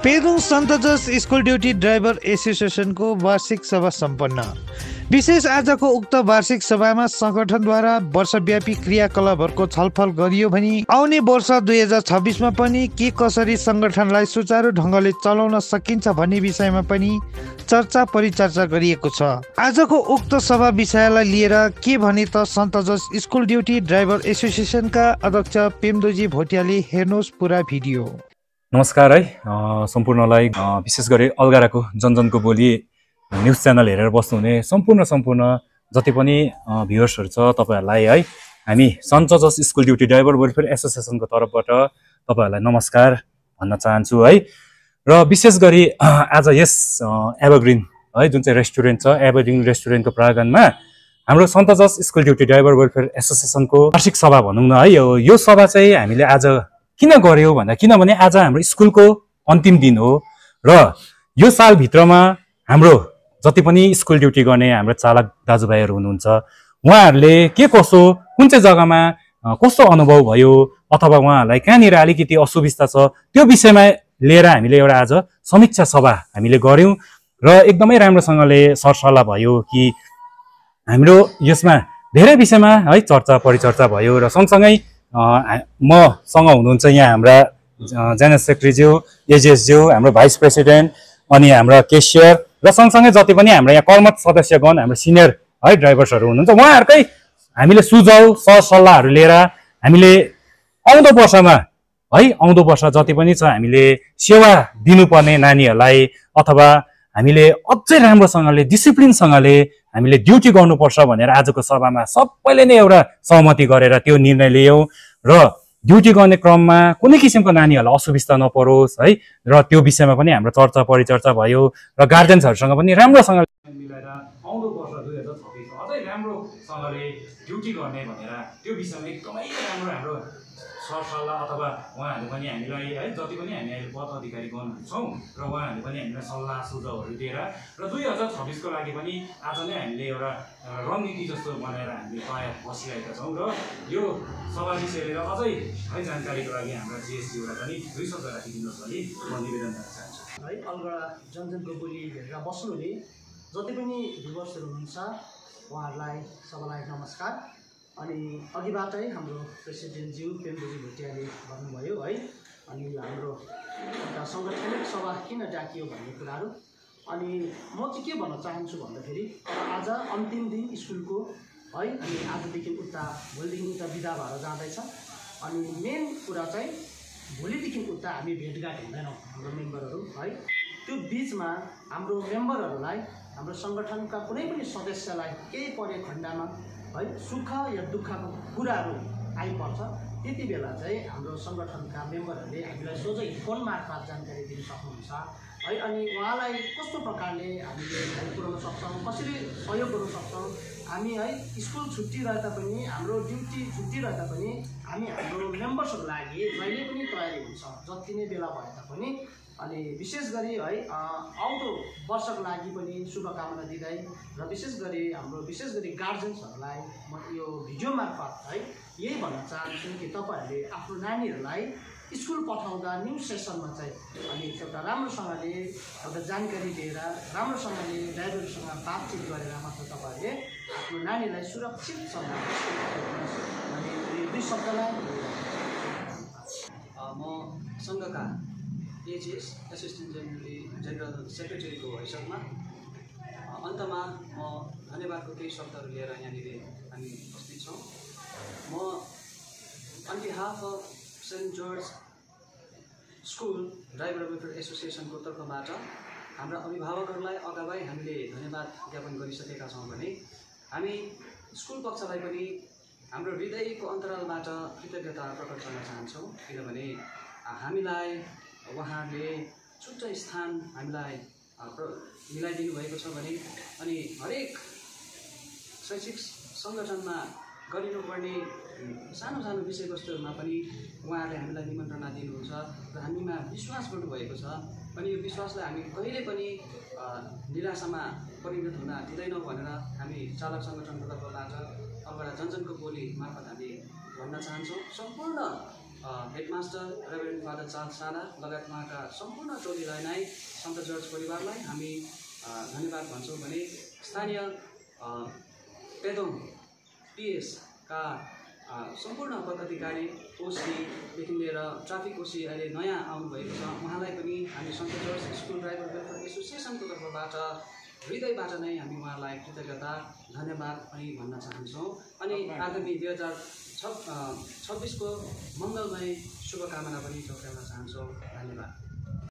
पेदुङ सन्त जोस school duty driver एसोसिएसनको वार्षिक सभा सम्पन्न। विशेष आजको उक्त वार्षिक सभामा सङ्गठनद्वारा वर्षव्यापी क्रियाकलापहरूको छलफल गरियो भने आउने वर्ष 2026मा पनि के कसरी सङ्गठनलाई सुचारू ढङ्गले चलाउन सकिन्छ भन्ने विषयमा पनि चर्चा परिचर्चा गरिएको छ। आजको उक्त सभा विषयलाई लिएर के भने त सन्त जोस स्कुल ड्युटी ड्राइभर एसोसिएसनका अध्यक्ष पेम्दोजी भोटियाले हेर्नुहोस् पुरा भिडियो। नमस्कार है सम्पूर्णलाई, विशेष गरी अलगढाको जनजनको बोली न्युज च्यानल हेरेर बस्नुहुने सम्पूर्ण जति पनि भ्युअर्सहरू छ तपाईहरुलाई है हामी सन्त जोस स्कुल ड्युटी ड्राइभर वेलफेयर एसोसिएसनको तर्फबाट तपाईहरुलाई नमस्कार भन्न चाहन्छु है। र विशेष गरी आज यस एभरग्रिन है जुन चाहिँ रेस्टुरेन्ट छ, एभरग्रिन रेस्टुरेन्टको प्राङ्गणमा हाम्रो सन्त जोस स्कुल ड्युटी ड्राइभर वेलफेयर एसोसिएसनको वार्षिक सभा भनौँ न है। यो सभा चाहिँ हामीले आज किन गर्यो भन्दा किनभने आज हाम्रो स्कुलको अन्तिम दिन हो र यो सालभित्रमा हाम्रो जति पनि स्कुल ड्युटी गर्ने हाम्रो चालक दाजुभाइहरू हुनुहुन्छ उहाँहरूले के कसो कुन चाहिँ जग्गामा कस्तो अनुभव भयो अथवा उहाँहरूलाई कहाँनिर अलिकति असुविस्ता छ त्यो विषयमा लिएर हामीले एउटा आज समीक्षा सभा हामीले गर्यौं र एकदमै राम्रोसँगले सरसल्लाह भयो कि हाम्रो यसमा धेरै विषयमा है चर्चा परिचर्चा भयो र सँगसँगै मसँग हुनुहुन्छ यहाँ हाम्रा जेनरल सेक्रेटरीज्यू, एजिएसज्यू, हाम्रो भाइस प्रेसिडेन्ट अनि हाम्रा केसियर र सँगसँगै जति पनि हाम्रो यहाँ कर्मठ सदस्यगण हाम्रो सिनियर है ड्राइभर्सहरू हुनुहुन्छ उहाँहरूकै हामीले सुझाव सरसल्लाहहरू लिएर हामीले आउँदो वर्ष जति पनि छ हामीले सेवा दिनुपर्ने नानीहरूलाई अथवा हामीले अझै राम्रोसँगले डिसिप्लिनसँगले हामीले ड्युटी गर्नुपर्छ भनेर आजको सभामा सबैले नै एउटा सहमति गरेर त्यो निर्णय लियौं र ड्युटी गर्ने क्रममा कुनै किसिमको नानीहरूलाई असुविस्ता नपरोस् है र त्यो विषयमा पनि हाम्रो चर्चा परिचर्चा भयो र गार्जेन्सहरूसँग पनि राम्रोसँगले मिलाएर आउँदो वर्ष 2026 अझै राम्रोसँगले ड्युटी गर्ने भनेर त्यो विषयमा एकदमै राम्रो हाम्रो सरसल्लाह अथवा उहाँहरूले पनि हामीलाई है जति पनि हामी अहिले पद अधिकारीगण छौँ र उहाँहरूले पनि हामीलाई सल्लाह सुझावहरू दिएर र 2026 को लागि पनि आज नै हामीले एउटा रणनीति जस्तो बनाएर हामीले तयार बसिरहेका छौँ र यो सभा विषय लिएर अझै है जानकारीको लागि हाम्रा जिएसजीलाई पनि 2 शब्द राखिदिनुहोस् भनी म निवेदन गर्न चाहन्छु है। अलगढा जनजनको बोली हेरेर बस्नुहुने जति पनि भ्युअर्सहरू हुनुहुन्छ उहाँहरूलाई सबैलाई नमस्कार। अनि अघिबाटै हाम्रो प्रेसिडेन्टज्यू पेम्दोजी भोटियाले भन्नुभयो है अनि हाम्रो एउटा सङ्गठनिक सभा किन डाकियो भन्ने कुराहरू अनि म चाहिँ के भन्न चाहन्छु भन्दाखेरि आज अन्तिम दिन स्कुलको है अनि आजदेखि उता भोलिदेखि उता बिदा भएर जाँदैछ अनि मेन कुरा चाहिँ भोलिदेखि उता हामी भेटघाट हुँदैनौँ हाम्रो मेम्बरहरू है। त्यो बिचमा हाम्रो मेम्बरहरूलाई हाम्रो सङ्गठनका कुनै पनि सदस्यलाई केही परे खण्डमा है सुख या दुःखको कुराहरू आइपर्छ त्यति बेला चाहिँ हाम्रो सङ्गठनका मेम्बरहरूले हामीलाई सोझै फोन मार्फत जानकारी दिन सक्नुहुन्छ है। अनि उहाँलाई कस्तो प्रकारले हामीले हेल्प पुर्याउन सक्छौँ, कसरी सहयोग गर्न सक्छौँ, हामी है स्कुल छुट्टी रहे तापनि हाम्रो ड्युटी छुट्टी रहे तापनि हामी हाम्रो मेम्बर्सहरूको लागि जहिले पनि तयारी हुन्छ जति नै बेला भए तापनि। अनि विशेष गरी है आउँदो वर्षको लागि पनि शुभकामना दिँदै र विशेष गरी गार्जेन्सहरूलाई म यो भिडियो मार्फत है यही भन्न चाहन्छु कि तपाईँहरूले आफ्नो नानीहरूलाई स्कुल पठाउँदा न्यू सेसनमा चाहिँ अनि एउटा राम्रोसँगले एउटा जानकारी दिएर राम्रोसँगले ड्राइभरसँग बातचित गरेर मात्र तपाईँहरूले आफ्नो नानीलाई सुरक्षितसँग अनि यो 2 शब्दलाई म सङ्घका एजिएस एसिस्टेन्ट जेनरल सेक्रेटरीको हैसियतमा अन्तमा म धन्यवादको केही शब्दहरू लिएर यहाँनिर हामी उपस्थित छौँ। म on behalf of saint George school driver welfare एसोसिएसनको तर्फबाट हाम्रा अभिभावकहरूलाई अगावै हामीले धन्यवाद ज्ञापन गरिसकेका छौँ भने हामी स्कुल पक्षलाई पनि हाम्रो हृदयको अन्तरालबाट कृतज्ञता प्रकट गर्न चाहन्छौँ किनभने हामीलाई उहाँहरूले छुट्टै स्थान हामीलाई मिलाइदिनु भएको छ भने अनि हरेक शैक्षिक सङ्गठनमा गरिनुपर्ने सानो सानो विषयवस्तुहरूमा पनि उहाँहरूले हामीलाई निमन्त्रणा दिनुहुन्छ र हामीमा विश्वास गर्नुभएको छ अनि यो विश्वासलाई हामी कहिले पनि निराशामा परिणत हुन दिँदैनौँ भनेर हामी चालक सङ्गठनको तर्फबाट अलगढा जनजनको बोली मार्फत हामी भन्न चाहन्छौँ। सम्पूर्ण हेडमास्टर रेभरेन्ड फादर चार्ल्स साना लगायत उहाँका सम्पूर्ण टोलीलाई नै सन्त जर्ज परिवारलाई हामी धन्यवाद भन्छौँ भने स्थानीय पेदोङ पिएसका सम्पूर्ण पदाधिकारी ओसीदेखि लिएर ट्राफिक ओसी अहिले नयाँ आउनुभएको छ उहाँलाई पनि हामी सन्त जर्ज स्कुल ड्राइभर वेलफेयर एसोसिएसनको तर्फबाट हृदयबाट नै हामी उहाँलाई कृतज्ञता धन्यवाद पनि भन्न चाहन्छौँ अनि आगामी 2026 को मङ्गलमय शुभकामना पनि टोक्याउन चाहन्छौँ। धन्यवाद।